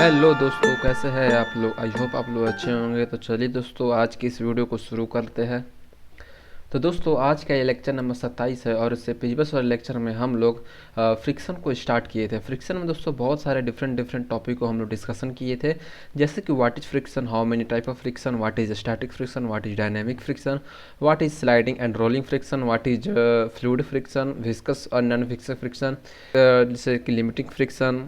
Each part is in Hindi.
हेलो दोस्तों, कैसे हैं आप लोग। आई होप आप लोग अच्छे होंगे। तो चलिए दोस्तों, आज की इस वीडियो को शुरू करते हैं। तो दोस्तों, आज का ये लेक्चर नंबर 27 है और इससे प्रीवियस वाले लेक्चर में हम लोग फ्रिक्शन को स्टार्ट किए थे। फ्रिक्शन में दोस्तों बहुत सारे डिफरेंट टॉपिक को हम लोग डिस्कशन किए थे, जैसे कि what is friction, how many type of friction, what is static friction, what is dynamic friction, what is sliding and rolling friction, what is fluid friction, viscous और नॉन विस्कस फ्रिक्शन, जैसे कि लिमिटिंग फ्रिक्शन,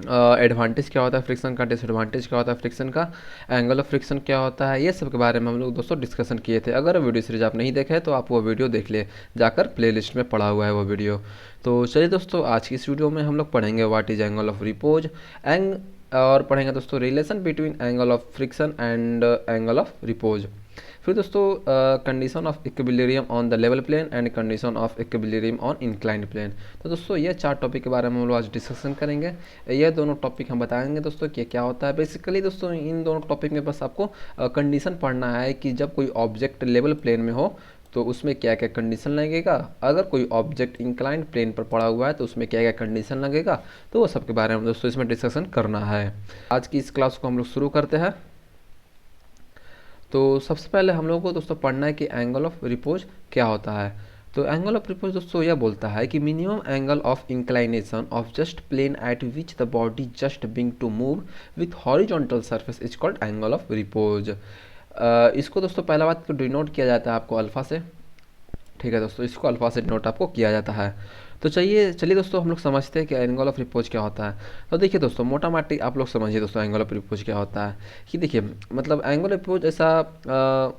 एडवांटेज क्या होता है फ्रिक्शन का, डिसएडवांटेज क्या होता है फ्रिक्शन का, एंगल ऑफ फ्रिक्शन क्या होता है, ये सब के बारे में हम लोग दोस्तों डिस्कशन किए थे। अगर वीडियो सीरीज आप नहीं देखे तो आप वो वीडियो देख ले जाकर प्लेलिस्ट में पड़ा हुआ है वो वीडियो। तो चलिए दोस्तों, आज की इस वीडियो में हम लोग पढ़ेंगे what is angle of repose एंग और पढ़ेंगे दोस्तों relation between angle of friction and angle of repose. फिर दोस्तों condition of equilibrium on the level plane and condition of equilibrium on inclined plane. तो दोस्तों ये चार टॉपिक के बारे में हम लोग आज डिस्कशन करेंगे। ये दोनों टॉपिक हम बताएंगे दोस्तों कि क्या होता है। बेसिकली दोस्तों इन दोनों टॉपिक में बस आपको कंडीशन पढ़ना है कि जब कोई ऑब्जेक्ट लेवल प्लेन में हो तो उसमें क्या क्या कंडीशन लगेगा, अगर कोई ऑब्जेक्ट इंक्लाइंड प्लेन पर पड़ा हुआ है तो उसमें क्या क्या कंडीशन लगेगा, तो वो सब के बारे में दोस्तों इसमें डिस्कशन करना है। आज की इस क्लास को हम लोग शुरू करते हैं। तो सबसे पहले हम लोगों को दोस्तों पढ़ना है कि एंगल ऑफ रिपोज क्या होता है। तो एंगल ऑफ रिपोज दोस्तों यह बोलता है कि minimum angle of inclination of just plane at which the body just being to move with horizontal surface is called angle of repose. इसको दोस्तों पहला बात तो डिनोट किया जाता है आपको अल्फा से। ठीक है दोस्तों, इसको अल्फा से डिनोट आपको किया जाता है। तो चलिए चलिए दोस्तों हम लोग समझते हैं कि एंगल ऑफ रिपोज क्या होता है। तो देखिए दोस्तों, मोटा माटी आप लोग समझिए दोस्तों एंगल ऑफ रिपोज क्या होता है। कि देखिए मतलब एंगल ऑफ रिपोज ऐसा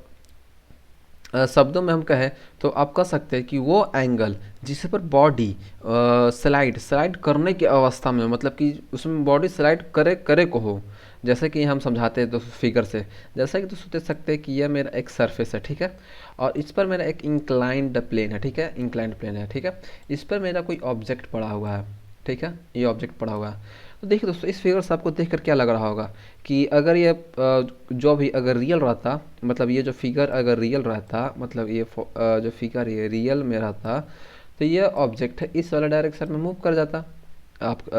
शब्दों में हम कहें तो आप कह सकते हैं कि वो एंगल जिस पर बॉडी स्लाइड करने की अवस्था में, मतलब कि उसमें बॉडी स्लाइड करे करे को हो। जैसे कि हम समझाते हैं दोस्तों फिगर से, जैसा कि दोस्तों देख सकते हैं कि यह मेरा एक सरफेस है, ठीक है, और इस पर मेरा एक इंक्लाइंड प्लेन है, ठीक है, इंक्लाइंड प्लेन है, ठीक है। इस पर मेरा कोई ऑब्जेक्ट पड़ा हुआ है, ठीक है, ये ऑब्जेक्ट पड़ा हुआ है। तो देखिए दोस्तों, इस फिगर से आपको देखकर क्या लग रहा होगा कि अगर ये जो भी अगर रियल रहता, मतलब ये जो फिगर अगर रियल रहता, मतलब ये जो फिगर ये रियल में रहता, तो ये ऑब्जेक्ट है इस वाला डायरेक्शन में मूव कर जाता। आप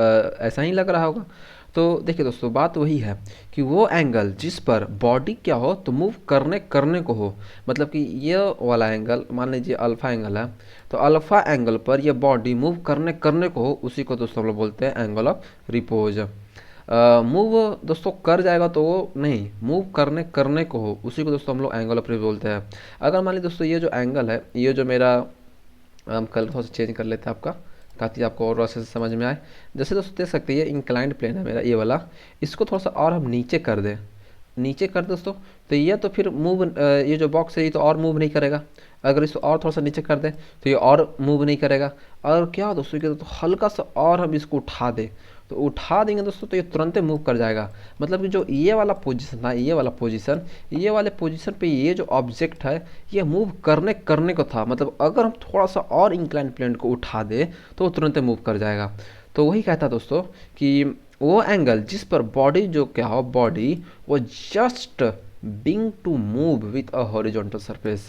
ऐसा ही लग रहा होगा। तो देखिए दोस्तों, बात वही है कि वो एंगल जिस पर बॉडी क्या हो तो मूव करने करने को हो, मतलब कि ये वाला एंगल मान लीजिए अल्फा एंगल है, तो अल्फा एंगल पर ये बॉडी मूव करने करने को हो, उसी को दोस्तों हम लोग बोलते हैं एंगल ऑफ रिपोज। मूव दोस्तों कर जाएगा तो वो नहीं, मूव करने करने को हो, उसी को दोस्तों हम लोग एंगल ऑफ रिपोज बोलते हैं। अगर मान लीजिए दोस्तों ये जो एंगल है, ये जो मेरा हम कलर थोड़ा सा चेंज कर लेते हैं आपका, ताकि आपको और अच्छे से समझ में आए। जैसे दोस्तों देख सकते हैं ये इंक्लाइंड प्लेन है मेरा ये वाला, इसको थोड़ा सा और हम नीचे कर दें, नीचे कर दोस्तों, तो ये तो फिर मूव, ये जो बॉक्स है ये तो और मूव नहीं करेगा। अगर इसको और थोड़ा सा नीचे कर दें तो ये और मूव नहीं करेगा। और क्या दोस्तों कि तो हल्का सा और हम इसको उठा दें, तो उठा देंगे दोस्तों तो ये तुरंत मूव कर जाएगा। मतलब कि जो ये वाला पोजीशन था, ये वाला पोजीशन, ये वाले पोजीशन पे ये जो ऑब्जेक्ट है ये मूव करने करने को था, मतलब अगर हम थोड़ा सा और इंक्लाइन प्लेन को उठा दे तो वो तुरंत मूव कर जाएगा। तो वही कहता दोस्तों कि वो एंगल जिस पर बॉडी जो क्या हो, बॉडी वो just being to move with a horizontal surface,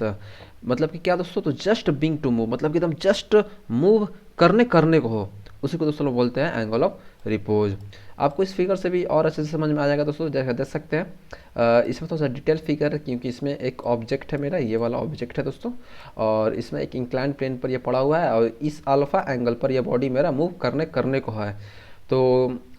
मतलब कि क्या दोस्तों, तो जस्ट बिंग टू मूव, मतलब कि एकदम जस्ट मूव करने करने को हो, उसी को दोस्तों लोग बोलते हैं एंगल ऑफ रिपोज। आपको इस फिगर से भी और अच्छे से समझ में आ जाएगा दोस्तों, जैसे देख सकते हैं इसमें थोड़ा सा डिटेल फिगर है क्योंकि इसमें एक ऑब्जेक्ट है मेरा, ये वाला ऑब्जेक्ट है दोस्तों, और इसमें एक इंक्लाइन प्लेन पर ये पड़ा हुआ है और इस अल्फा एंगल पर यह बॉडी मेरा मूव करने करने को है। तो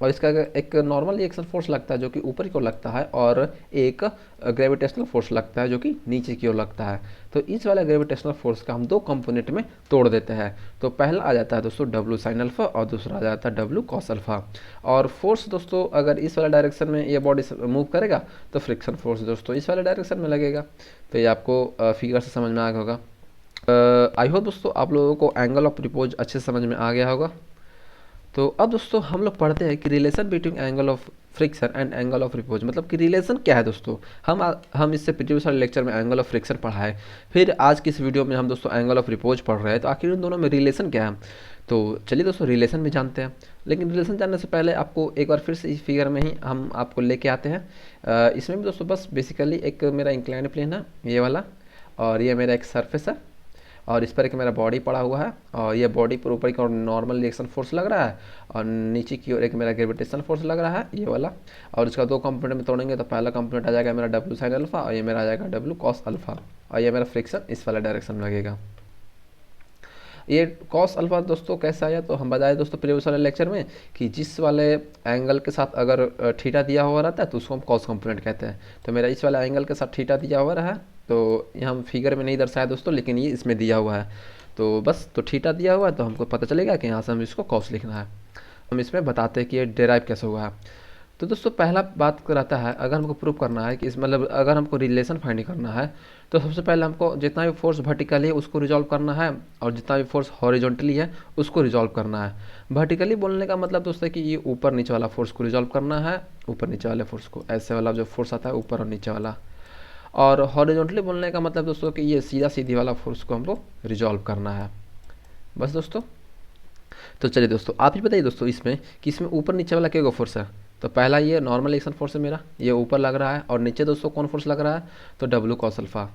और इसका एक नॉर्मल रिएक्शन फोर्स लगता है जो कि ऊपर की ओर लगता है, और एक ग्रेविटेशनल फोर्स लगता है जो कि नीचे की ओर लगता है। तो इस वाला ग्रेविटेशनल फोर्स का हम दो कंपोनेंट में तोड़ देते हैं। तो पहला आ जाता है दोस्तों डब्ल्यू साइन अल्फा और दूसरा आ जाता है डब्ल्यू कॉस अल्फा। और फोर्स दोस्तों अगर इस वाला डायरेक्शन में ये बॉडी मूव करेगा तो फ्रिक्शन फोर्स दोस्तों इस वाले डायरेक्शन में लगेगा। तो ये आपको फिगर से समझ में आ गया होगा। आई होप दोस्तों आप लोगों को एंगल ऑफ रिपोज अच्छे से समझ में आ गया होगा। तो अब दोस्तों हम लोग पढ़ते हैं कि relation between angle of friction and angle of repose, मतलब कि रिलेशन क्या है दोस्तों। हम इससे प्रीवियस वाले लेक्चर में एंगल ऑफ फ्रिक्शन पढ़ा है, फिर आज की इस वीडियो में हम दोस्तों एंगल ऑफ रिपोज पढ़ रहे हैं। तो आखिर इन दोनों में रिलेशन क्या है, तो चलिए दोस्तों रिलेशन में जानते हैं। लेकिन रिलेशन जानने से पहले आपको एक बार फिर से इस फिगर में ही हम आपको लेके आते हैं। इसमें भी दोस्तों बस बेसिकली एक मेरा इंक्लाइंड प्लेन है ये वाला, और ये मेरा एक सरफेस है, और इस पर एक मेरा बॉडी पड़ा हुआ है, और ये बॉडी पर ऊपर की ओर नॉर्मल रिएक्शन फोर्स लग रहा है, और नीचे की ओर एक मेरा ग्रेविटेशन फोर्स लग रहा है, ये वाला। और इसका दो कंपोनेंट में तोड़ेंगे तो पहला कंपोनेंट आ जाएगा मेरा डब्ल्यू साइन अल्फा, और ये मेरा आ जाएगा डब्ल्यू कॉस अल्फा, और ये मेरा फ्रिक्शन इस वाला डायरेक्शन में लगेगा। ये कॉस अल्फा दोस्तों कैसे आया, तो हम बताए दोस्तों प्रीवियस वाले लेक्चर में कि जिस वाले एंगल के साथ अगर थीटा दिया हुआ रहता है तो उसको हम कॉस कंपोनेंट कहते हैं। तो मेरा इस वाला एंगल के साथ थीटा दिया हुआ रहा है, तो ये हम फिगर में नहीं दर्शाया दोस्तों, लेकिन ये इसमें दिया हुआ है। तो बस तो थीटा दिया हुआ है तो हमको पता चलेगा कि यहाँ से हम इसको कॉस लिखना है। हम इसमें बताते हैं कि ये डेराइव कैसे हुआ है। तो दोस्तों पहला बात रहता है, अगर हमको प्रूव करना है कि इस मतलब अगर हमको रिलेशन फाइंड करना है तो सबसे पहले हमको जितना भी फोर्स वर्टिकली है उसको रिजॉल्व करना है, और जितना भी फोर्स हॉरिजॉन्टली है उसको रिजॉल्व करना है। वर्टिकली बोलने का मतलब दोस्तों कि ये ऊपर नीचे वाला फोर्स को रिजॉल्व करना है, ऊपर नीचे वाले फोर्स को, ऐसे वाला जो फोर्स आता है ऊपर और नीचे वाला। और हॉरिजॉन्टली बोलने का मतलब दोस्तों कि ये सीधा सीधी वाला फोर्स को हमको रिजॉल्व करना है। बस दोस्तों, तो चलिए दोस्तों आप ही बताइए दोस्तों इसमें कि इसमें ऊपर नीचे वाला क्या फोर्स है। तो पहला ये नॉर्मल एक्शन फोर्स है मेरा, ये ऊपर लग रहा है, और नीचे दोस्तों कौन फोर्स लग रहा है, तो डब्ल्यू कॉस अल्फा।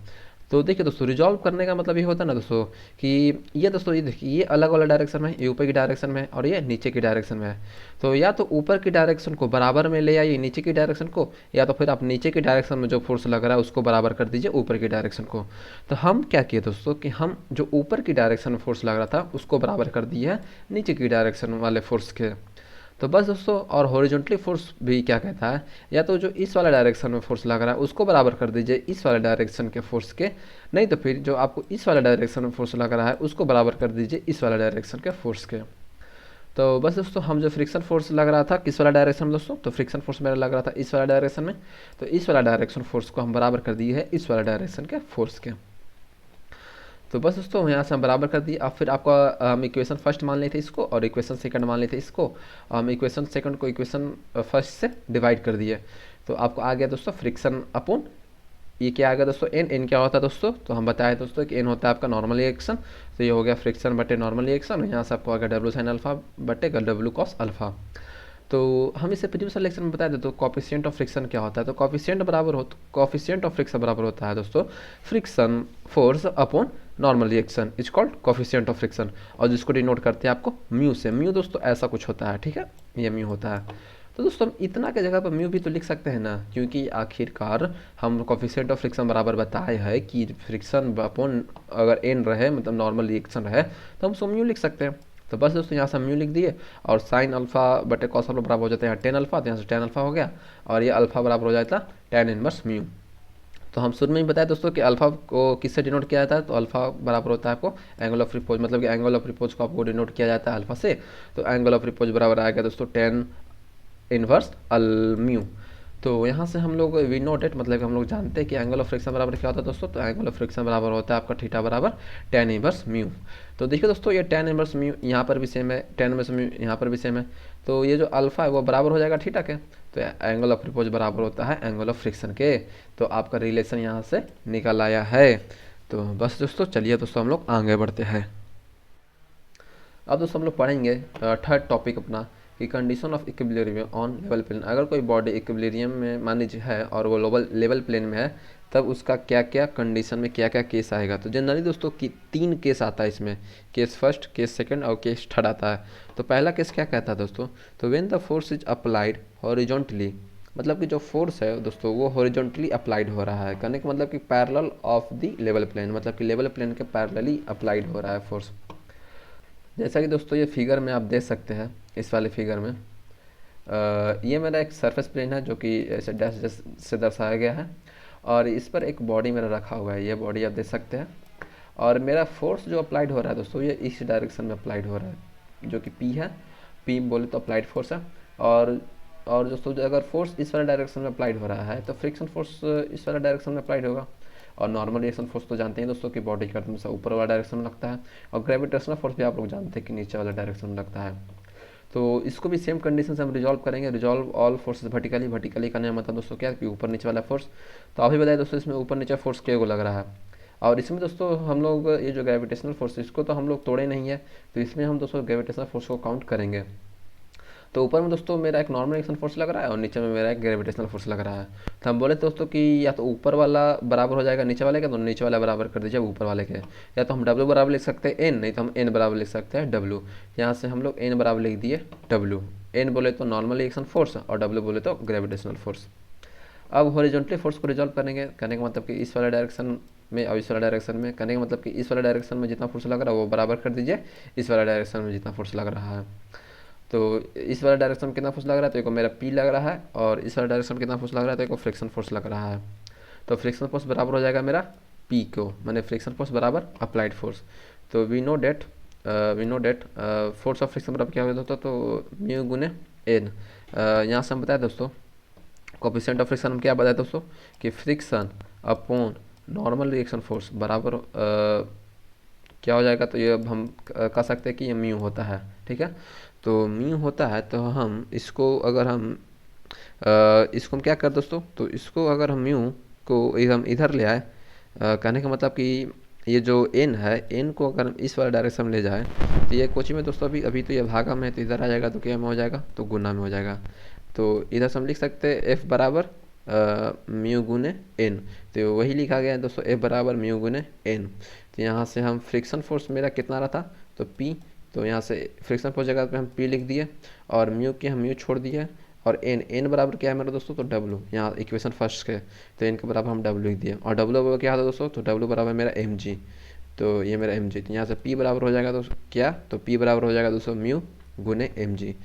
तो देखिए दोस्तों रिजॉल्व करने का मतलब ये होता है ना दोस्तों कि ये दोस्तों ये देखिए ये अलग वाला डायरेक्शन में है, ये ऊपर की डायरेक्शन में है और ये नीचे की डायरेक्शन में है। तो या तो ऊपर की डायरेक्शन को बराबर में ले आइए नीचे की डायरेक्शन को, या तो फिर आप नीचे की डायरेक्शन में जो फोर्स लग रहा है उसको बराबर कर दीजिए ऊपर की डायरेक्शन को। तो हम क्या किए दोस्तों कि हम जो ऊपर की डायरेक्शन में फोर्स लग रहा था उसको बराबर कर दिए है नीचे की डायरेक्शन वाले फोर्स के। तो बस दोस्तों, और हॉरिजॉन्टली फोर्स भी क्या कहता है, या तो जो इस वाला डायरेक्शन में फोर्स लग रहा है उसको बराबर कर दीजिए इस वाले डायरेक्शन के फोर्स के, नहीं तो फिर जो आपको इस वाला डायरेक्शन में फोर्स लग रहा है उसको बराबर कर दीजिए इस वाला डायरेक्शन के फोर्स के। तो बस दोस्तों, हम जो फ्रिक्शन फोर्स लग रहा था किस वाला डायरेक्शन में दोस्तों, तो फ्रिक्शन फोर्स मेरा लग रहा था इस वाला डायरेक्शन में, तो इस वाला डायरेक्शन फोर्स को हम बराबर कर दिए है इस वाला डायरेक्शन के फोर्स के। तो बस दोस्तों यहाँ से हम बराबर कर दिए। अब फिर आपका हम इक्वेशन फर्स्ट मान लेते इसको और इक्वेशन सेकंड मान लेते इसको, हम इक्वेशन सेकंड को इक्वेशन फर्स्ट से डिवाइड कर दिए। तो आपको आ गया दोस्तों फ्रिक्शन अपॉन ये क्या आ गया दोस्तों, एन। एन क्या होता है दोस्तों, तो हम बताए दोस्तों कि एन होता है आपका नॉर्मल रिएक्शन। तो ये हो गया फ्रिक्शन बटे नॉर्मल रिएक्शन, यहाँ से आपको आ गया डब्ल्यू साइन अल्फा बटे डब्ल्यू कॉस अल्फा। तो हम इसे प्रीवियस लेक्चर में बताए थे। तो कॉफिशिएंट ऑफ फ्रिक्शन क्या होता है, तो कॉफिशिएंट ऑफ फ्रिक्शन बराबर होता है दोस्तों friction force upon normal reaction is called coefficient of friction, और जिसको डिनोट करते हैं आपको म्यू से। म्यू दोस्तों ऐसा कुछ होता है, ठीक है, ये म्यू होता है। तो दोस्तों हम इतना के जगह पर म्यू भी तो लिख सकते हैं ना, क्योंकि आखिरकार हम कॉफिशिएंट ऑफ फ्रिक्शन बराबर बताए है कि फ्रिक्शन अपॉन अगर एन रहे मतलब नॉर्मल रिएक्शन रहे तो हम उसको म्यू लिख सकते हैं। तो बस दोस्तों यहाँ से म्यू लिख दिए, और साइन अल्फा बटे कॉस अल्फा बराबर हो जाता है यहाँ टेन अल्फा, तो यहाँ से टेन अल्फा हो गया, और ये अल्फा बराबर हो जाता है टेन इनवर्स म्यू। तो हम शुरू में ही बताया दोस्तों कि अल्फा को किससे डिनोट किया जाता है, तो अल्फा बराबर होता है आपको एंगल ऑफ रिपोज, मतलब कि एंगल ऑफ रिपोज को आपको डिनोट किया जाता है अल्फा से। तो एंगल ऑफ रिपोज बराबर आएगा दोस्तों टेन इनवर्स अल म्यू। तो यहाँ से हम लोग वी नोट इट, मतलब कि हम लोग जानते हैं कि एंगल ऑफ फ्रिक्शन बराबर क्या होता है दोस्तों, तो एंगल ऑफ फ्रिक्शन बराबर होता है आपका थीटा बराबर टेन इनवर्स म्यू। तो देखिए दोस्तों ये टेन इनवर्स म्यू यहाँ पर भी सेम है, टेन इनवर्स म्यू यहाँ पर भी सेम है। तो ये जो अल्फा है वो बराबर हो जाएगा थीटा के, तो एंगल ऑफ रिपोज बराबर होता है एंगल ऑफ फ्रिक्शन के। तो आपका रिलेशन यहाँ से निकल आया है। तो बस दोस्तों चलिए दोस्तों हम लोग आगे बढ़ते हैं। अब दोस्तों हम लोग पढ़ेंगे थर्ड टॉपिक अपना कि condition of equilibrium on level plane. अगर कोई बॉडी इक्विलिब्रियम में मान लीजिए है और वो लेवल प्लेन में है, तब उसका क्या क्या कंडीशन में क्या क्या केस आएगा। तो जनरली दोस्तों कि तीन केस आता है इसमें, केस फर्स्ट, केस सेकंड और केस थर्ड आता है। तो पहला केस क्या कहता है दोस्तों, तो when the force is applied horizontally, मतलब कि जो फोर्स है दोस्तों वो हॉरिजॉन्टली अप्लाइड हो रहा है, कहने का मतलब कि parallel of the level plane, मतलब कि लेवल प्लेन के पैरेलली अप्लाइड हो रहा है फोर्स। जैसा कि दोस्तों ये फिगर में आप देख सकते हैं, इस वाले फिगर में ये मेरा एक सरफेस प्लेन है जो कि ऐसे डैश से दर्शाया गया है, और इस पर एक बॉडी मेरा रखा हुआ है, ये बॉडी आप देख सकते हैं। और मेरा फोर्स जो अप्लाइड हो रहा है दोस्तों ये इस डायरेक्शन में अप्लाइड हो रहा है, जो कि पी है, पी बोले तो अप्लाइड फोर्स है। और दोस्तों अगर फोर्स इस वाले डायरेक्शन में अप्लाइड हो रहा है तो फ्रिक्शन फोर्स इस वाले डायरेक्शन में अप्लाइड होगा। और नॉर्मल रिएक्शन फोर्स तो जानते हैं दोस्तों कि बॉडी का हमेशा ऊपर वाला डायरेक्शन में लगता है, और ग्रेविटेशनल फोर्स भी आप लोग जानते हैं कि नीचे वाला डायरेक्शन में लगता है। तो इसको भी सेम कंडीशन से हम रिजॉल्व करेंगे। Resolve all forces vertically, vertically करने का मतलब दोस्तों क्या कि ऊपर नीचे वाला फोर्स। तो अभी बताइए दोस्तों इसमें ऊपर नीचे फोर्स क्या को लग रहा है, और इसमें दोस्तों हम लोग ये जो ग्रेविटेशनल फोर्स इसको तो हम लोग तोड़े नहीं है, तो इसमें हम दोस्तों ग्रेविटेशनल फोर्स को काउंट करेंगे। तो ऊपर में दोस्तों मेरा एक नॉर्मल एक्शन फोर्स लग रहा है और नीचे में मेरा एक ग्रेविटेशनल फोर्स लग रहा है। तो हम बोले दोस्तों कि या तो ऊपर वाला बराबर हो जाएगा नीचे वाले के, तो नीचे वाला बराबर कर दीजिए ऊपर वाले के, या तो हम डब्ल्यू बराबर लिख सकते हैं एन, नहीं तो हम एन बराबर लिख सकते हैं डब्ल्यू। यहाँ से हम लोग एन बराबर लिख दिए डब्ल्यू। एन बोले तो नॉर्मल एक्शन फोर्स और डब्ल्यू बोले तो ग्रेविटेशनल फोर्स। अब हॉरिजॉन्टली फोर्स को रिजॉल्व करेंगे, कहने का मतलब कि इस वाले डायरेक्शन में और इस वाले डायरेक्शन में, कहने का मतलब कि इस वाले डायरेक्शन में जितना फोर्स लग रहा है वो बराबर कर दीजिए इस वाले डायरेक्शन में जितना फोर्स लग रहा है। तो इस वाले डायरेक्शन में कितना फोर्स लग रहा है, तो एक मेरा पी लग रहा है, और इस वाले डायरेक्शन में कितना फोर्स लग रहा है, तो एक फ्रिक्शन फोर्स लग रहा है। तो फ्रिक्शन फोर्स बराबर हो जाएगा मेरा पी को, मैंने फ्रिक्शन फोर्स बराबर अप्लाइड फोर्स। तो we know that force of friction बराबर क्या होता है, तो म्यू गुने एन। यहाँ से हम बताए दोस्तों कोफिशिएंट ऑफ फ्रिक्शन हम क्या बताए दोस्तों कि friction upon normal reaction force बराबर क्या हो जाएगा, तो ये अब हम कह सकते हैं कि ये म्यू होता है। ठीक है, तो म्यू होता है, तो हम इसको अगर हम इसको हम क्या कर दोस्तों, तो इसको अगर हम म्यू को हम इधर ले आए, कहने का मतलब कि ये जो एन है, एन को अगर हम इस वाले डायरेक्शन में ले जाए, तो ये कोचिंग में दोस्तों अभी अभी तो ये भागा में है, तो इधर आ जाएगा तो क्या में हो जाएगा, तो गुना में हो जाएगा। तो इधर से हम लिख सकते हैं एफ बराबर म्यू गुने एन, तो वही लिखा गया है दोस्तों एफ बराबर म्यू गुने एन। तो यहाँ से हम फ्रिक्शन फोर्स मेरा कितना रहा था, तो पी, तो यहाँ से फ्रिक्शन फोर्स जगह पे हम पी लिख दिए और म्यू की हम म्यू छोड़ दिए, और एन बराबर क्या है मेरा दोस्तों, तो डब्लू, यहाँ इक्वेशन फर्स्ट के, तो एन के बराबर हम डब्लू लिख दिए, और डब्लू बराबर क्या था दोस्तों, तो डब्लू बराबर मेरा एम जी, तो ये मेरा एम जी। तो यहाँ से पी बराबर हो जाएगा दोस्तों क्या, तो पी बराबर हो जाएगा दोस्तों म्यू गुने एम जी।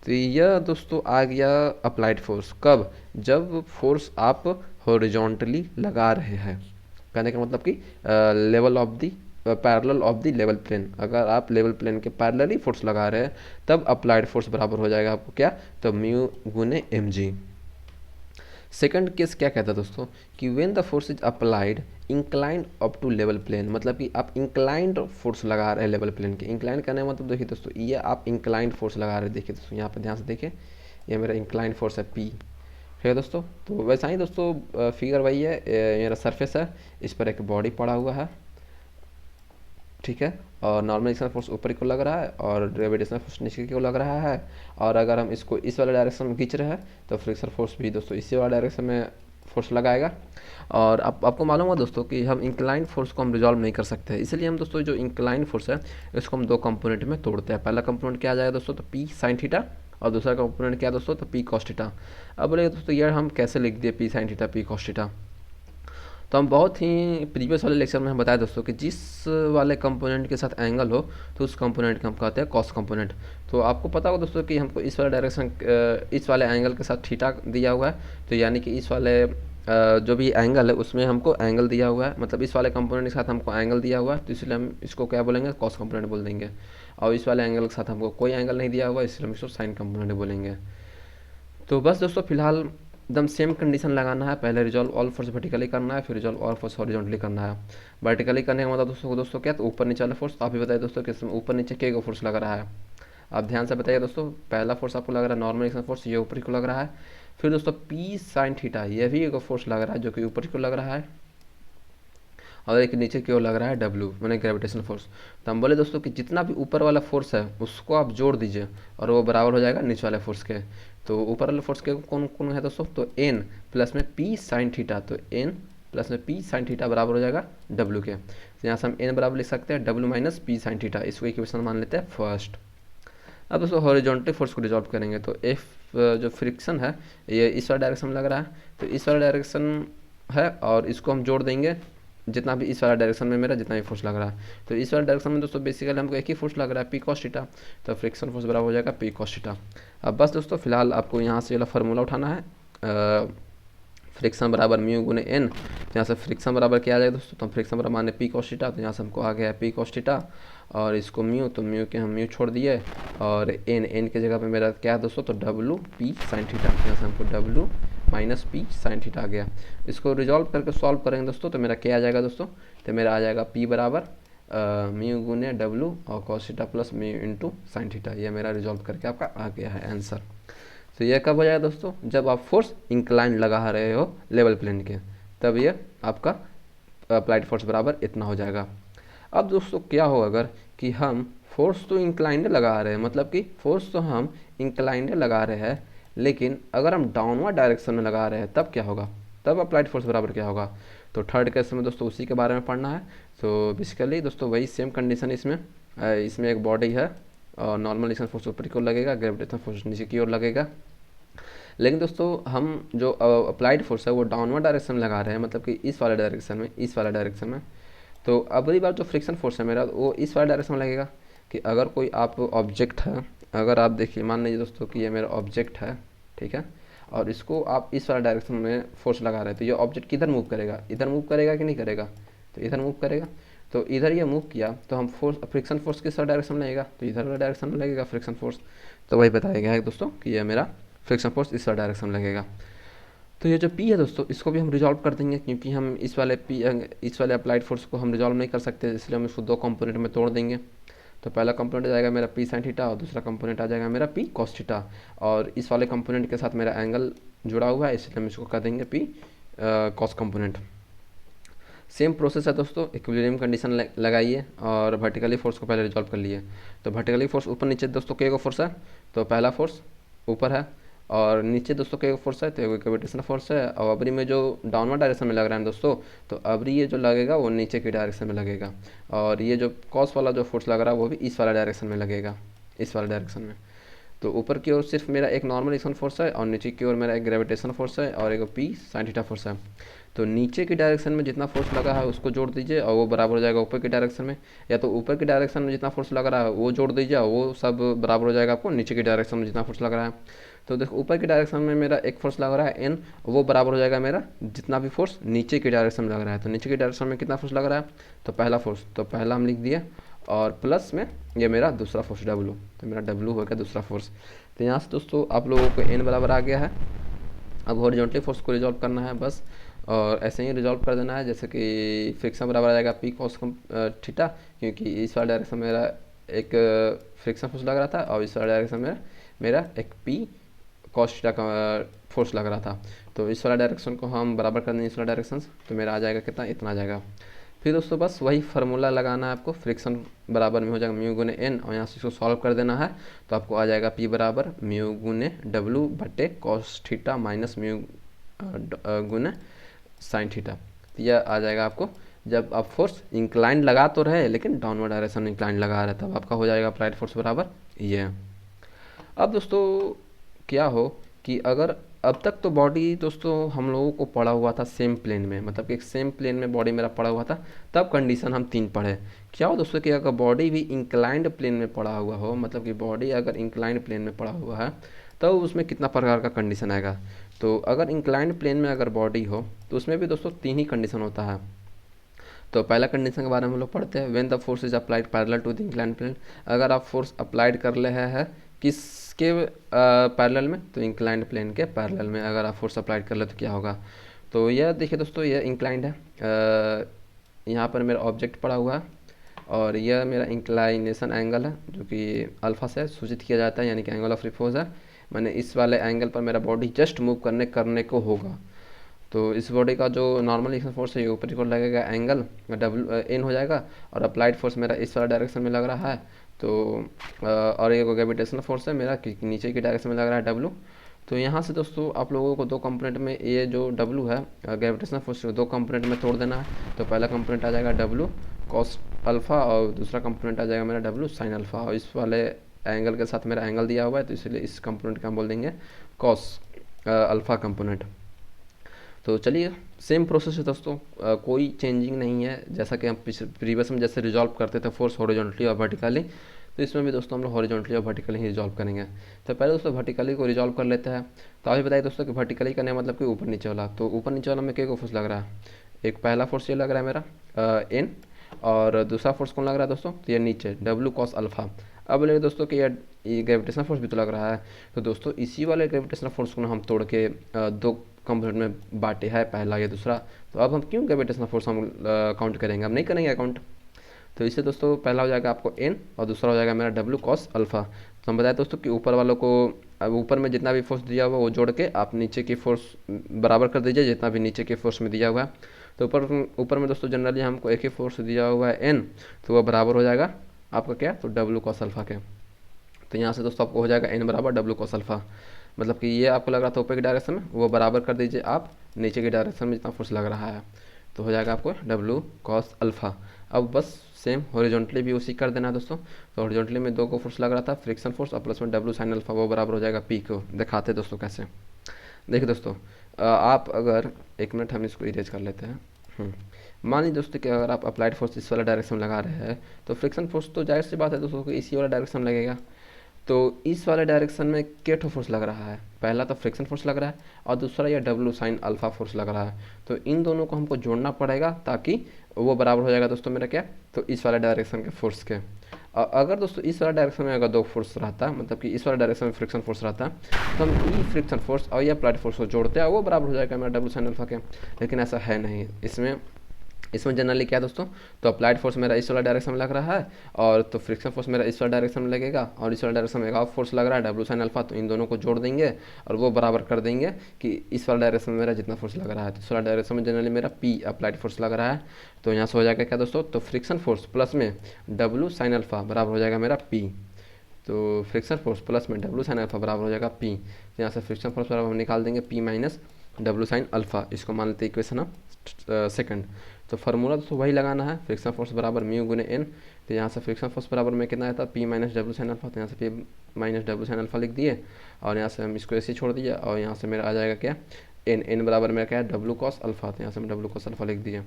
तो यह दोस्तों आ गया अप्लाइड फोर्स, कब, जब फोर्स आप हॉरिजॉन्टली लगा रहे हैं, कहने का मतलब कि level of the parallel of the level plane, अगर आप लेवल प्लेन के पैरेलली फोर्स लगा रहे हैं तब अप्लाइड फोर्स बराबर हो जाएगा आपको क्या, तो म्यू गुने एम जी। सेकंड केस क्या कहता है दोस्तों कि when the force is applied inclined up to level plane, मतलब कि आप इंक्लाइंड फोर्स लगा रहे हैं लेवल प्लेन के। इंक्लाइंड करने का मतलब देखिए दोस्तों ये आप इंक्लाइंड फोर्स लगा रहे हैं, देखिए दोस्तों यहाँ पर ध्यान से देखिए, ये मेरा इंक्लाइंड फोर्स है पी। ठीक है दोस्तों, तो वैसा ही दोस्तों फिगर वही है, मेरा सरफेस है, इस पर एक बॉडी पड़ा हुआ है। ठीक है, और नॉर्मल एक्शन फोर्स ऊपर को लग रहा है और ग्रेविटेशनल फोर्स नीचे को लग रहा है, और अगर हम इसको इस वाले डायरेक्शन में खींच रहे हैं तो फ्रिक्शन फोर्स भी दोस्तों इसी वाले डायरेक्शन में फोर्स लगाएगा। और आपको मालूम होगा दोस्तों कि हम इंक्लाइन फोर्स को हम रिजॉल्व नहीं कर सकते, इसलिए हम दोस्तों जो इंक्लाइन फोर्स है इसको हम दो कंपोनेंट में तोड़ते हैं। पहला कंपोनेंट क्या आ जाएगा दोस्तों, तो पी साइन थीटा, और दूसरा कंपोनेंट क्या दोस्तों, तो पी कॉस थीटा। अब बोलेगा दोस्तों यार हम कैसे लिख दिए P sine theta P cos theta, तो हम बहुत ही प्रीवियस वाले लेक्चर में हम बताया दोस्तों कि जिस वाले कंपोनेंट के साथ एंगल हो तो उस कंपोनेंट को हम कहते हैं कॉस कंपोनेंट। तो आपको पता होगा दोस्तों कि हमको इस वाले डायरेक्शन इस वाले एंगल के साथ थीटा दिया हुआ है, तो यानी कि इस वाले जो भी एंगल है उसमें हमको एंगल दिया हुआ है, मतलब इस वाले कंपोनेंट के साथ हमको एंगल दिया हुआ है, तो इसलिए हम इसको क्या बोलेंगे, कॉस कंपोनेंट बोल देंगे। और इस वाले एंगल के साथ हमको कोई एंगल नहीं दिया हुआ, इसलिए हम इसको साइन कंपोनेंट बोलेंगे। तो बस दोस्तों फिलहाल एकदम सेम कंडीशन लगाना है, पहले रिजॉल्व ऑल फोर्स वर्टिकली करना है, फिर रिजॉल्व ऑल फोर्स हॉरिजॉन्टली करना है। वर्टिकली करने का मतलब दोस्तों क्या, तो ऊपर नीचे वाला फोर्स, तो आप भी बताइए दोस्तों कि इसमें ऊपर नीचे के फोर्स लग रहा है, आप ध्यान से बताइए दोस्तों। पहला फोर्स आपको लग रहा है नॉर्मल एक्शन फोर्स, ये ऊपर को लग रहा है, फिर दोस्तों पी साइन थीटा ये भी एक फोर्स लग रहा है जो कि ऊपर को लग रहा है, और एक नीचे की ओर लग रहा है डब्ल्यू मैंने ग्रेविटेशनल फोर्स। तो हम बोले दोस्तों कि जितना भी ऊपर वाला फोर्स है उसको आप जोड़ दीजिए और वो बराबर हो जाएगा नीचे वाले फोर्स के। तो ऊपर वाले फोर्स के कौन कौन है दोस्तों, तो एन प्लस में पी साइन थीटा, तो एन प्लस में पी साइन थीटा बराबर हो जाएगा डब्ल्यू के। तो यहाँ से हम एन बराबर लिख सकते हैं W minus P sine theta, इसको इक्वेशन मान लेते हैं फर्स्ट। अब दोस्तों हॉरिजॉन्टल फोर्स को रिजॉल्व करेंगे, तो एफ जो फ्रिक्शन है ये इस वाला डायरेक्शन में लग रहा है, तो इस वाला डायरेक्शन है और इसको हम जोड़ देंगे जितना भी इस वाला डायरेक्शन में मेरा जितना भी फोर्स लग रहा है। तो इस वाला डायरेक्शन में दोस्तों बेसिकली हमको एक ही फोर्स लग रहा है पी कॉस थीटा, तो फ्रिक्शन फोर्स बराबर हो जाएगा पी कॉस थीटा। अब बस दोस्तों फिलहाल आपको यहाँ से वाला फार्मूला उठाना है, फ्रिक्शन बराबर म्यू गुने एन। तो यहाँ से फ्रिक्शन बराबर क्या आ जाएगा दोस्तों, तो हम फ्रिक्शन बराबर माने पी कॉस थीटा, तो यहाँ से हमको आ गया पी कॉस थीटा, और इसको म्यू, तो म्यू के हम म्यू छोड़ दिए, और एन के जगह पे मेरा क्या है दोस्तों, तो डब्लू पी साइन थीटा, यहाँ से हमको W minus P sine theta आ गया। इसको रिजॉल्व करके सॉल्व करेंगे दोस्तों, तो मेरा क्या आ जाएगा दोस्तों, तो मेरा आ जाएगा पी बराबर म्यू गुने डब्लू और cos theta plus mu into sine theta. ये मेरा रिजॉल्व करके आपका आ गया है आंसर। तो ये कब हो जाएगा दोस्तों, जब आप फोर्स इंक्लाइन लगा रहे हो लेवल प्लेन के, तब ये आपका अप्लाइड फोर्स बराबर इतना हो जाएगा। अब दोस्तों क्या हो अगर कि हम फोर्स तो इंक्लाइंड लगा रहे हैं, मतलब कि फोर्स तो हम इंक्लाइंड लगा रहे हैं, लेकिन अगर हम डाउनवर्ड डायरेक्शन में लगा रहे हैं तब क्या होगा, तब अप्लाइड फोर्स बराबर क्या होगा। तो थर्ड केस में दोस्तों उसी के बारे में पढ़ना है। तो बेसिकली दोस्तों वही सेम कंडीशन इसमें, इसमें एक बॉडी है और नॉर्मल एक्शन फोर्स ऊपर की ओर लगेगा, ग्रेविटेशन फोर्स नीचे की ओर लगेगा। लेकिन दोस्तों हम जो अप्लाइड फोर्स है वो डाउनवर्ड डायरेक्शन में लगा रहे हैं, मतलब कि इस वाले डायरेक्शन में, इस वाले डायरेक्शन में। तो अगली बार जो फ्रिक्शन फोर्स है मेरा वो इस वाले डायरेक्शन में लगेगा। कि अगर कोई आप ऑब्जेक्ट है, अगर आप देखिए मान लीजिए दोस्तों कि ये मेरा ऑब्जेक्ट है, ठीक है, और इसको आप इस वाले डायरेक्शन में फोर्स लगा रहे हैं, तो ये ऑब्जेक्ट किधर मूव करेगा, इधर मूव करेगा कि नहीं करेगा, तो इधर मूव करेगा। तो इधर ये मूव किया तो हम फोर्स, फ्रिक्शन फोर्स किस डायरेक्शन में लगेगा, तो इधर वाला डायरेक्शन में लगेगा फ्रिक्शन फोर्स। तो वही बताया गया है दोस्तों कि ये मेरा फ्रिक्शन फोर्स इस डायरेक्शन में लगेगा। तो ये जो पी है दोस्तों इसको भी हम रिजॉल्व कर देंगे, क्योंकि हम इस वाले पी, इस वाले अप्लाइड फोर्स को हम रिजॉल्व नहीं कर सकते, इसलिए हम इसको दो कंपोनेंट में तोड़ देंगे। तो पहला कंपोनेंट आ जाएगा मेरा पी साइन थीटा और दूसरा कंपोनेंट आ जाएगा मेरा पी कॉस थीटा। और इस वाले कंपोनेंट के साथ मेरा एंगल जुड़ा हुआ है, इसलिए हम इसको कर देंगे P cos component. Same process है दोस्तों, इक्विलिब्रियम कंडीशन लगाइए और वर्टिकली फोर्स को पहले रिजॉल्व कर लिए। तो वर्टिकली फोर्स ऊपर नीचे दोस्तों के फोर्स है, तो पहला फोर्स ऊपर है, और नीचे दोस्तों के फोर्स है तो ग्रेविटेशनल फोर्स है। और अबरी में जो डाउनवर्ड डायरेक्शन में लग रहा है दोस्तों, तो अबरी ये जो लगेगा वो नीचे की डायरेक्शन में लगेगा, और ये जो कॉस वाला जो फोर्स लग रहा है वो भी इस वाला डायरेक्शन में लगेगा, इस वाला डायरेक्शन में। तो ऊपर की ओर सिर्फ मेरा एक नॉर्मल एक्शन फोर्स है और नीचे की ओर मेरा एक ग्रेविटेशन फोर्स है और एक पी साइन थीटा फोर्स है। तो नीचे की डायरेक्शन में जितना फोर्स लगा है उसको जोड़ दीजिए और वो बराबर हो जाएगा ऊपर की डायरेक्शन में, या तो ऊपर की डायरेक्शन में जितना फोर्स लग रहा है वो जोड़ दीजिए और वो सब बराबर हो जाएगा आपको नीचे की डायरेक्शन में जितना फोर्स लग रहा है। तो देखो ऊपर की डायरेक्शन में मेरा एक फोर्स लग रहा है एन, वो बराबर हो जाएगा मेरा जितना भी फोर्स नीचे की डायरेक्शन में लग रहा है। तो नीचे की डायरेक्शन में कितना फोर्स लग रहा है, तो पहला फोर्स, तो पहला हम लिख दिए, और प्लस में ये मेरा दूसरा फोर्स डब्लू, तो मेरा डब्लू हो गया दूसरा फोर्स। तो यहाँ से दोस्तों आप लोगों को एन बराबर आ गया है। अब हॉरिजॉन्टली फोर्स को रिजॉल्व करना है बस, और ऐसे ही रिजॉल्व कर देना है, जैसे कि फ्रिक्शन बराबर आ जाएगा पी कॉस थीटा, क्योंकि इस वाला डायरेक्शन में मेरा एक फ्रिक्शन फोर्स लग रहा था और इस वाला डायरेक्शन में मेरा एक पी कॉस थीटा का फोर्स लग रहा था। तो इस वाला डायरेक्शन को हम बराबर कर देंगे इस वाला डायरेक्शन, तो मेरा आ जाएगा कितना, इतना आ जाएगा। फिर दोस्तों बस वही फार्मूला लगाना है आपको, फ्रिक्शन बराबर में हो जाएगा म्यू गुने एन, और यहाँ से इसको सॉल्व कर देना है। तो आपको आ जाएगा पी बराबर म्यू गुने डब्लू बटे कॉस थीटा माइनस म्यू गुने साइन थीटा। तो यह आ जाएगा आपको, जब आप फोर्स इंक्लाइन लगा तो रहे लेकिन डाउनवर्ड डायरेक्शन में इंक्लाइन लगा रहे तब आपका हो जाएगा अप्लाइड फोर्स बराबर ये। अब दोस्तों क्या हो कि अगर अब तक तो बॉडी दोस्तों हम लोगों को पड़ा हुआ था सेम प्लेन में, मतलब कि एक सेम प्लेन में बॉडी मेरा पड़ा हुआ था, तब कंडीशन हम तीन पढ़े। क्या हो दोस्तों कि अगर बॉडी भी इंक्लाइंड प्लेन में पड़ा हुआ हो, मतलब कि बॉडी अगर इंक्लाइंड प्लेन में पड़ा हुआ है तब तो उसमें कितना प्रकार का कंडीशन आएगा। तो अगर इंक्लाइंड प्लेन में अगर बॉडी हो तो उसमें भी दोस्तों तीन ही कंडीशन होता है। तो पहला कंडीशन के बारे में हम लोग पढ़ते हैं, when the force is applied parallel to the inclined plane. अगर आप फोर्स अप्लाइड कर रहे हैं किसके पैरेलल में, तो इंक्लाइंड प्लेन के पैरेलल में अगर आप फोर्स अप्लाइड कर ले तो क्या होगा। तो यह देखिए दोस्तों यह इंक्लाइंड है, यहाँ पर मेरा ऑब्जेक्ट पड़ा हुआ है और यह मेरा इंक्लाइनेशन एंगल है जो कि अल्फा से सूचित किया जाता है, यानी कि एंगल ऑफ रिपोज है। मैंने इस वाले एंगल पर मेरा बॉडी जस्ट मूव करने को होगा। तो इस बॉडी का जो नॉर्मल एक्शन फोर्स है ये ऊपर की ओर लगेगा, एंगल डब्ल्यू एन हो जाएगा, और अप्लाइड फोर्स मेरा इस वाला डायरेक्शन में लग रहा है। तो और ये ग्रेविटेशनल फोर्स है मेरा कि नीचे की डायरेक्शन में लग रहा है डब्ल्यू। तो यहाँ से दोस्तों आप लोगों को दो कंपोनेंट में ये जो डब्ल्यू है ग्रेविटेशनल फोर्स दो कंपोनेंट में तोड़ देना है। तो पहला कंपोनेंट आ जाएगा डब्ल्यू कॉस अल्फ़ा और दूसरा कंपोनेंट आ जाएगा मेरा डब्ल्यू साइन अल्फ़ा, और इस वाले एंगल के साथ मेरा एंगल दिया हुआ है तो इसलिए इस कंपोनेंट का हम बोल देंगे कॉस अल्फ़ा कंपोनेंट। तो चलिए सेम प्रोसेस है दोस्तों, कोई चेंजिंग नहीं है, जैसा कि हम प्रीवियस में जैसे रिजॉल्व करते थे फोर्स हॉरिजॉन्टली और वर्टिकली, तो इसमें भी दोस्तों हम लोग हॉरिजॉन्टली और वर्टिकली ही रिजॉल्व करेंगे। तो पहले दोस्तों वर्टिकली को रिजॉल्व कर लेते हैं। तो अभी बताइए दोस्तों कि वर्टिकली करने मतलब कि ऊपर नीचे वाला, तो ऊपर नीचे वाला में क्या फोर्स लग रहा है, एक पहला फोर्स ये लग रहा है मेरा एन, और दूसरा फोर्स कौन लग रहा है दोस्तों, तो ये नीचे डब्ल्यू कॉस अल्फ़ा। अब बोलेंगे दोस्तों कि ये ग्रेविटेशनल फोर्स भी तो लग रहा है, तो दोस्तों इसी वाले ग्रेविटेशनल फोर्स को हम तोड़ के दो कंपोनेंट में बांटे है, पहला या दूसरा। तो अब हम क्यों ग्रेविटेशनल फोर्स हम काउंट करेंगे, हम नहीं करेंगे अकाउंट। तो इससे दोस्तों पहला हो जाएगा आपको एन और दूसरा हो जाएगा मेरा डब्ल्यू कॉस अल्फ़ा। तो हम बताए दोस्तों कि ऊपर वालों को, अब ऊपर में जितना भी फोर्स दिया हुआ वो जोड़ के आप नीचे की फोर्स बराबर कर दीजिए जितना भी नीचे के फोर्स में दिया हुआ है। तो ऊपर में दोस्तों जनरली हमको एक ही फोर्स दिया हुआ है एन, तो वह बराबर हो जाएगा आपका क्या, तो डब्लू कॉस अल्फा के। तो यहाँ से दोस्तों आपको हो जाएगा n बराबर डब्लू कॉस अल्फा, मतलब कि ये आपको लग रहा था ऊपर की डायरेक्शन में, वो बराबर कर दीजिए आप नीचे की डायरेक्शन में जितना फोर्स लग रहा है, तो हो जाएगा आपको डब्लू कॉस अल्फा। अब बस सेम हॉरिजॉन्टली भी उसी कर देना है दोस्तों। तो हॉरिजॉन्टली में दो को फोर्स लग रहा था फ्रिक्शन फोर्स और प्लस में डब्लू साइन अल्फा, वो बराबर हो जाएगा पी को। दिखाते दोस्तों कैसे, देखिए दोस्तों आप अगर 1 मिनट हम इसको इरेज कर लेते हैं। मान लीजिए दोस्तों कि अगर आप अप्लाइड फोर्स इस वाला डायरेक्शन में लगा रहे हैं तो फ्रिक्शन फोर्स तो जाहिर सी बात है दोस्तों कि इसी वाला डायरेक्शन में लगेगा। तो इस वाले डायरेक्शन में क्या ठो फोर्स लग रहा है, पहला तो फ्रिक्शन फोर्स लग रहा है और दूसरा ये डब्लू साइन अल्फा फोर्स लग रहा है। तो इन दोनों को हमको जोड़ना पड़ेगा ताकि वो बराबर हो जाएगा दोस्तों मेरा क्या, तो इस वाले डायरेक्शन के फोर्स के। अगर दोस्तों इस वाला डायरेक्शन में अगर दो फोर्स रहता, मतलब कि इस वाला डायरेक्शन में फ्रिक्शन फोर्स रहता, तो हम ई फ्रिक्शन फोर्स और ये अप्लाइड फोर्स को जोड़ते हैं, वो बराबर हो जाएगा मेरा डब्लू साइन अल्फा के। लेकिन ऐसा है नहीं, इसमें जनरली क्या है दोस्तों, तो अप्लाइड फोर्स मेरा इस वाला डायरेक्शन में लग रहा है और तो फ्रिक्शन फोर्स मेरा इस वाला डायरेक्शन में लगेगा और इस वाला डायरेक्शन में एक और फोर्स लग रहा है डब्लू साइन अल्फा। तो इन दोनों को जोड़ देंगे और वो बराबर कर देंगे कि इस वाला डायरेक्शन में मेरा जितना फोर्स लग रहा है, तो इस वाला डायरेक्शन में जनरली मेरा पी अप्लाइड फोर्स लग रहा है। तो यहाँ से हो जाएगा क्या दोस्तों, तो फ्रिक्शन फोर्स प्लस में डब्लू साइन अल्फा बराबर हो जाएगा मेरा पी। तो फ्रिक्शन फोर्स प्लस में डब्लू साइन अल्फा बराबर हो जाएगा पी। तो यहाँ से फ्रिक्शन फोर्स बराबर हम निकाल देंगे P minus W sine alpha, इसको मान लेते हैं इक्वेशन हम सेकंड। तो फार्मूला दोस्तों वही लगाना है, फ्रिक्शन फोर्स बराबर म्यू गुने एन। तो यहाँ से फ्रिक्शन फोर्स बराबर में कितना आया था, P minus W sine alpha. तो यहाँ से P minus W sine alpha लिख दिए और यहाँ से हम इसको ऐसे छोड़ दिए और यहाँ से मेरा आ जाएगा क्या, एन बराबर मेरा क्या है, डब्लू कॉस अल्फा। तो यहाँ से हम डब्लू कॉस अल्फा लिख दिए।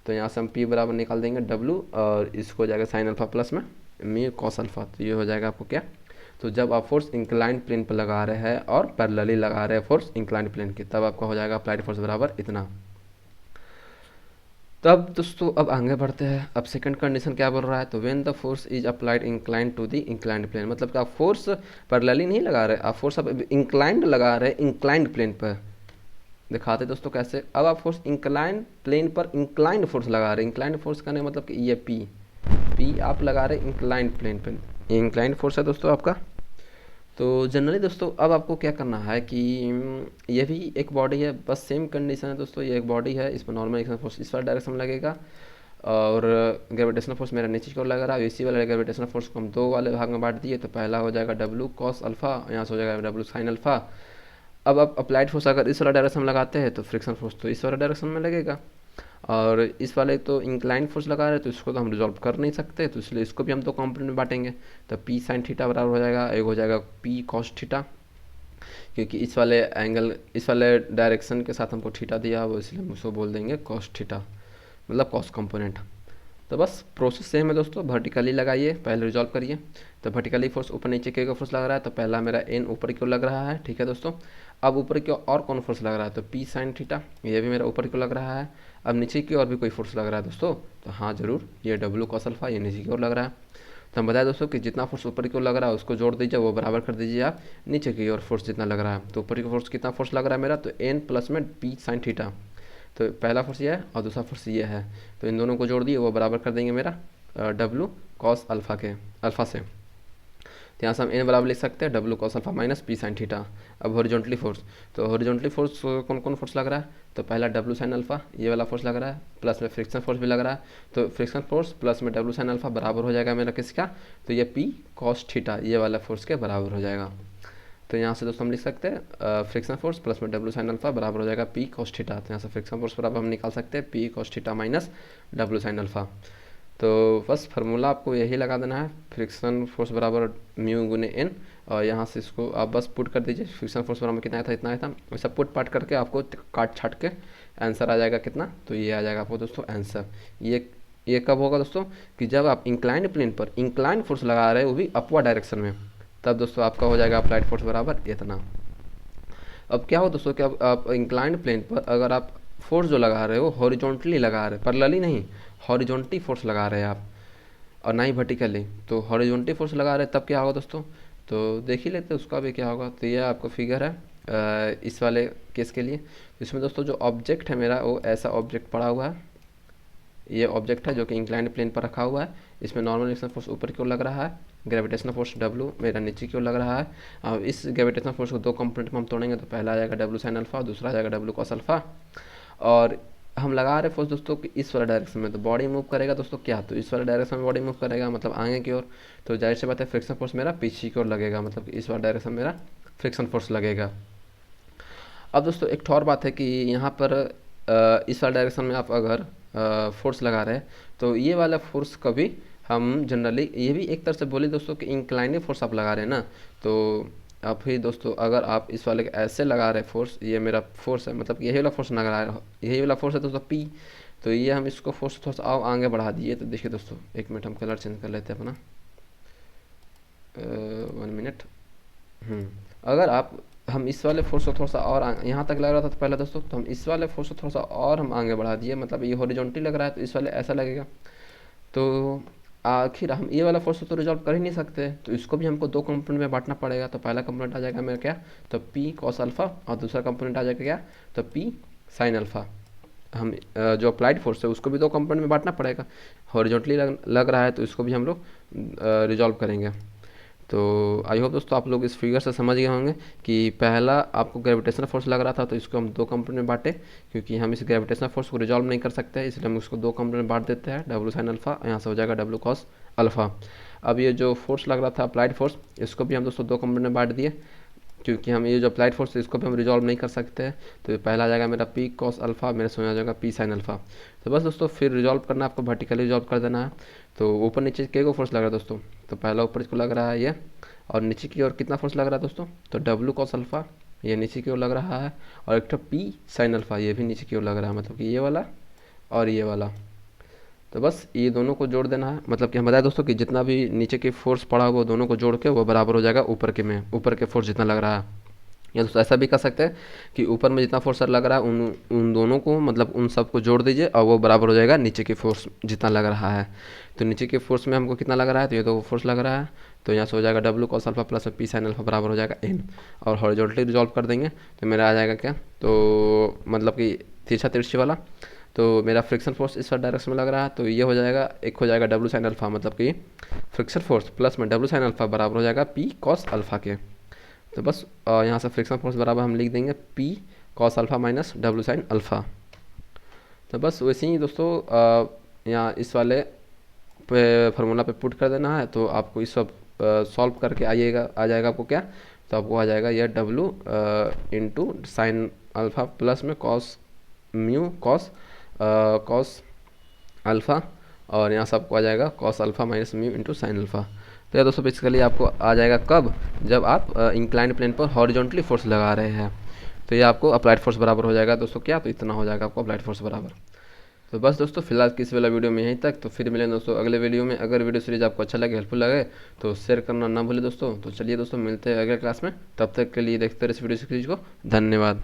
तो यहाँ से हम पी बराबर निकाल देंगे डब्लू और इसको हो जाएगा साइन अल्फा प्लस में म्यू कॉस अल्फा। तो ये हो जाएगा आपको क्या, तो जब आप फोर्स इंक्लाइंड प्लेन पर लगा रहे हैं और पैरेलली लगा रहे हैं फोर्स इंक्लाइंड प्लेन की, तब आपका हो जाएगा अप्लाइड फोर्स बराबर इतना। तब दोस्तों अब आगे बढ़ते हैं। अब सेकंड कंडीशन क्या बोल रहा है, तो when the force is applied inclined to the inclined plane, मतलब कि आप फोर्स पैरेलली नहीं लगा रहे, आप फोर्स अब इंक्लाइंड लगा रहे हैं इंक्लाइंड प्लेन पर। दिखाते दोस्तों कैसे, अब आप फोर्स इंक्लाइंड प्लेन पर इंक्लाइंड फोर्स लगा रहे हैं। इंक्लाइंड फोर्स का नहीं मतलब कि ये पी आप लगा रहे हैं इंक्लाइंड प्लेन पर, ये इंक्लाइंड फोर्स है दोस्तों आपका। तो जनरली दोस्तों अब आपको क्या करना है कि ये भी एक बॉडी है, बस सेम कंडीशन है दोस्तों, ये एक बॉडी है, इसमें नॉर्मल एक्शन फोर्स इस वाला डायरेक्शन में लगेगा और ग्रेविटेशनल फोर्स मेरा नीचे की ओर लग रहा है। इसी वाले ग्रेविटेशनल फोर्स को हम दो वाले भाग में बांट दिए, तो पहला हो जाएगा डब्लू कॉस अल्फा, यहाँ से हो जाएगा डब्लू साइन अल्फा। अब आप अप्लाइड फोर्स अगर इस वाला डायरेक्शन में लगाते हैं तो फ्रिक्शन फोर्स तो इस वाला डायरेक्शन में लगेगा और इस वाले तो इंक्लाइन फोर्स लगा रहे हैं तो इसको तो हम रिजॉल्व कर नहीं सकते, तो इसलिए इसको भी हम दो कंपोनेंट में बांटेंगे। तो पी साइन थीटा बराबर हो जाएगा, एक हो जाएगा पी कॉस थीटा, क्योंकि इस वाले एंगल इस वाले डायरेक्शन के साथ हमको थीटा दिया वो, इसलिए हम उसको बोल देंगे कॉस थीटा, मतलब कॉस कंपोनेंट। तो बस प्रोसेस सेम है दोस्तों, वर्टिकली लगाइए, पहले रिजॉल्व करिए। तो वर्टिकली फोर्स ऊपर नीचे की ओर फोर्स लग रहा है, तो पहला मेरा एन ऊपर की ओर लग रहा है, ठीक है दोस्तों। अब ऊपर की ओर और कौन फोर्स लग रहा है, तो पी साइन थीटा, ये भी मेरा ऊपर की ओर लग रहा है। अब नीचे की ओर भी कोई फोर्स लग रहा है दोस्तों, तो हाँ जरूर, ये डब्लू कॉस अल्फा, ये नीचे की ओर लग रहा है। तो हम बताए दोस्तों कि जितना फोर्स ऊपर की ओर लग रहा है उसको जोड़ दीजिए, वो बराबर कर दीजिए आप नीचे की ओर फोर्स जितना लग रहा है। तो ऊपर की फोर्स कितना फोर्स लग रहा है मेरा, तो एन प्लस में पी साइन थीटा। तो पहला फोर्स ये है और दूसरा फोर्स ये है, तो इन दोनों को जोड़ दिए, वो बराबर कर देंगे मेरा डब्लू कॉस अल्फा के अल्फा से। तो यहाँ से हम एन बराबर लिख सकते हैं W cos alpha minus P sine theta. अब हॉरिजॉन्टली फोर्स, तो हॉरिजॉन्टली फोर्स कौन कौन फोर्स लग रहा है, तो पहला डब्लू साइन अल्फा ये वाला फोर्स लग रहा है, प्लस में फ्रिक्शन फोर्स भी लग रहा है। तो फ्रिक्शन फोर्स प्लस में डब्लू साइन अल्फा बराबर हो जाएगा मेरा किसका, तो ये पी कॉस थीटा ये वाला फोर्स के बराबर हो जाएगा। तो यहाँ से दोस्तों हम लिख सकते हैं फ्रिक्शन फोर्स प्लस में डब्लू साइन अल्फा बराबर हो जाएगा पी कॉस थीटा। तो यहाँ से फ्रिक्शन फोर्स बराबर हम निकाल सकते हैं P cos theta minus W sine alpha. तो बस फार्मूला आपको यही लगा देना है, फ्रिक्शन फोर्स बराबर म्यू गुने एन, और यहाँ से इसको आप बस पुट कर दीजिए। फ्रिक्शन फोर्स बराबर कितना आया था, इतना आया था, वैसा पुट पाट करके आपको काट छाट के आंसर आ जाएगा कितना, तो ये आ जाएगा आपको दोस्तों आंसर। ये कब होगा दोस्तों, कि जब आप इंक्लाइंड प्लेन पर इंक्लाइंड फोर्स लगा रहे हैं, वो भी अपवर्ड डायरेक्शन में, तब दोस्तों आपका हो जाएगा अप्लाइड फोर्स बराबर इतना। अब क्या हो दोस्तों कि अब आप इंक्लाइंड प्लेन पर अगर आप फोर्स जो लगा रहे हो हॉरिजॉन्टली लगा रहे हैं, पैरेलली नहीं, हॉरिजॉन्टली फोर्स लगा रहे हैं आप, और ना ही वर्टिकली, तो हॉरिजॉन्टली फोर्स लगा रहे हैं तब क्या होगा दोस्तों, तो देख ही लेते हैं उसका भी क्या होगा। तो ये आपको फिगर है इस वाले केस के लिए। इसमें दोस्तों जो ऑब्जेक्ट है मेरा वो ऐसा ऑब्जेक्ट पड़ा हुआ है, ये ऑब्जेक्ट है जो कि इंक्लाइंड प्लेन पर रखा हुआ है। इसमें नॉर्मल एक्शन फोर्स ऊपर की ओर लग रहा है, ग्रेविटेशनल फोर्स W मेरा नीचे की ओर लग रहा है। अब इस ग्रेविटेशनल फोर्स को दो कंपोनेंट में हम तोड़ेंगे, तो पहला आ जाएगा डब्लू साइन अल्फा और दूसरा आ जाएगा डब्लू कॉस अल्फा। और हम लगा रहे फोर्स दोस्तों कि इस वाले डायरेक्शन में, तो बॉडी मूव करेगा दोस्तों क्या, तो इस वाले डायरेक्शन में बॉडी मूव करेगा मतलब आगे की ओर, तो जाहिर सी बात है फ्रिक्शन फोर्स मेरा पीछे की ओर लगेगा, मतलब कि इस वाले डायरेक्शन में मेरा फ्रिक्शन फोर्स लगेगा। अब दोस्तों एक और बात है कि यहाँ पर इस वाले डायरेक्शन में आप अगर फोर्स लगा रहे हैं तो ये वाला फोर्स कभी हम जनरली ये भी एक तरह से बोले दोस्तों कि इंक्लाइनिंग फोर्स आप लगा रहे हैं ना, तो अब ही दोस्तों अगर आप इस वाले के ऐसे लगा रहे हैं फोर्स, ये मेरा फोर्स है मतलब यही वाला फोर्स लगा रहा है, यही वाला फोर्स है दोस्तों पी, तो ये हम इसको फोर्स थोड़ा सा आगे बढ़ा दिए, तो देखिए दोस्तों एक मिनट हम कलर चेंज कर लेते हैं अपना, 1 मिनट। अगर आप हम इस वाले फोर्स को थोड़ा सा और यहाँ तक लग रहा था तो पहले दोस्तों, तो हम इस वाले फोर्स को थोड़ा सा और हम आगे बढ़ा दिए, मतलब ये हॉरिजॉन्टली लग रहा है तो इस वाले ऐसा लगेगा, तो आखिर हम ये वाला फोर्स तो रिजॉल्व कर ही नहीं सकते, तो इसको भी हमको दो कंपोनेंट में बांटना पड़ेगा। तो पहला कंपोनेंट आ जाएगा मेरा क्या, तो पी कॉस अल्फा, और दूसरा कंपोनेंट आ जाएगा क्या, तो पी साइन अल्फा। हम जो अप्लाइड फोर्स है उसको भी दो कंपोनेंट में बांटना पड़ेगा, हॉरिजॉन्टली लग रहा है तो इसको भी हम लोग रिजॉल्व करेंगे। तो आई होप दोस्तों आप लोग इस फिगर से समझ गए होंगे कि पहला आपको ग्रेविटेशनल फोर्स लग रहा था तो इसको हम दो कंपोनेंट में बांटे, क्योंकि हम इस ग्रेविटेशनल फोर्स को रिजॉल्व नहीं कर सकते इसलिए हम उसको दो कंपोनेंट में बांट देते हैं, डब्ल्यू साइन अल्फा, यहाँ से हो जाएगा डब्ल्यू कॉस अल्फा। अब ये जो फोर्स लग रहा था अप्लाइड फोर्स, इसको भी हम दोस्तों दो कंपोनेंट में बांट दिए, क्योंकि हम ये जो अप्लाइड फोर्स है इसको भी हम रिजॉल्व नहीं कर सकते हैं, तो पहला आ जाएगा मेरा पी कॉस अल्फा, मेरे से आ जाएगा पी साइन अल्फा। तो बस दोस्तों फिर रिजॉल्व करना आपको, वर्टिकली रिजॉल्व कर देना है। तो ऊपर नीचे के को फोर्स लग रहा है दोस्तों, तो पहला ऊपर इसको लग रहा है ये, और नीचे की ओर कितना फोर्स लग रहा है दोस्तों, तो डब्ल्यू कॉस अल्फा ये नीचे की ओर लग रहा है, और एक तो पी साइन अल्फा ये भी नीचे की ओर लग रहा है, मतलब कि ये वाला और ये वाला। तो बस ये दोनों को जोड़ देना है, मतलब कि हम बताए दोस्तों कि जितना भी नीचे की फोर्स पड़ा हुआ दोनों को जोड़ के वो बराबर हो जाएगा ऊपर के में, ऊपर के फोर्स जितना लग रहा है। या दोस्तों ऐसा भी कर सकते हैं कि ऊपर में जितना फोर्स लग रहा है उन दोनों को मतलब उन सब को जोड़ दीजिए और वो बराबर हो जाएगा नीचे की फोर्स जितना लग रहा है। तो नीचे के फोर्स में हमको कितना लग रहा है, तो ये तो फोर्स लग रहा है, तो यहाँ से हो जाएगा W cos alpha plus P sine alpha बराबर हो जाएगा एन, और हॉरिजॉन्टली रिजॉल्व कर देंगे तो मेरा आ जाएगा क्या, तो मतलब कि तिरछा तिरछी वाला, तो मेरा फ्रिक्शन फोर्स इस डायरेक्शन में लग रहा है, तो ये हो जाएगा एक हो जाएगा डब्ल्यू साइन अल्फा, मतलब कि फ्रिक्शन फोर्स प्लस में डब्ल्यू साइन अल्फा बराबर हो जाएगा पी कॉस अल्फा के। तो बस यहाँ से फ्रिक्शन फोर्स बराबर हम लिख देंगे P cos alpha minus W sine alpha. तो बस वैसे ही दोस्तों यहाँ इस वाले पे फार्मूला पे पुट कर देना है, तो आपको इस सब सॉल्व करके आ जाएगा आपको क्या, तो आपको आ जाएगा यह W into sine alpha plus में कॉस म्यू कॉस अल्फ़ा, और यहाँ सबको आ जाएगा cos alpha minus mu into sine alpha. तो यह दोस्तों बेसिकली आपको आ जाएगा कब, जब आप इंक्लाइंड प्लेन पर हॉरिजॉन्टली फोर्स लगा रहे हैं, तो ये आपको अप्लाइड फोर्स बराबर हो जाएगा दोस्तों क्या, तो इतना हो जाएगा आपको अप्लाइड फोर्स बराबर। तो बस दोस्तों फिलहाल किस वाला वीडियो में यहीं तक, तो फिर मिलें दोस्तों अगले वीडियो में। अगर वीडियो सीरीज आपको अच्छा लगे, हेल्पफुल लगे तो शेयर करना ना भूलें दोस्तों। तो चलिए दोस्तों मिलते हैं अगले क्लास में, तब तक के लिए देखते रहिए इस वीडियो सीरीज को। धन्यवाद।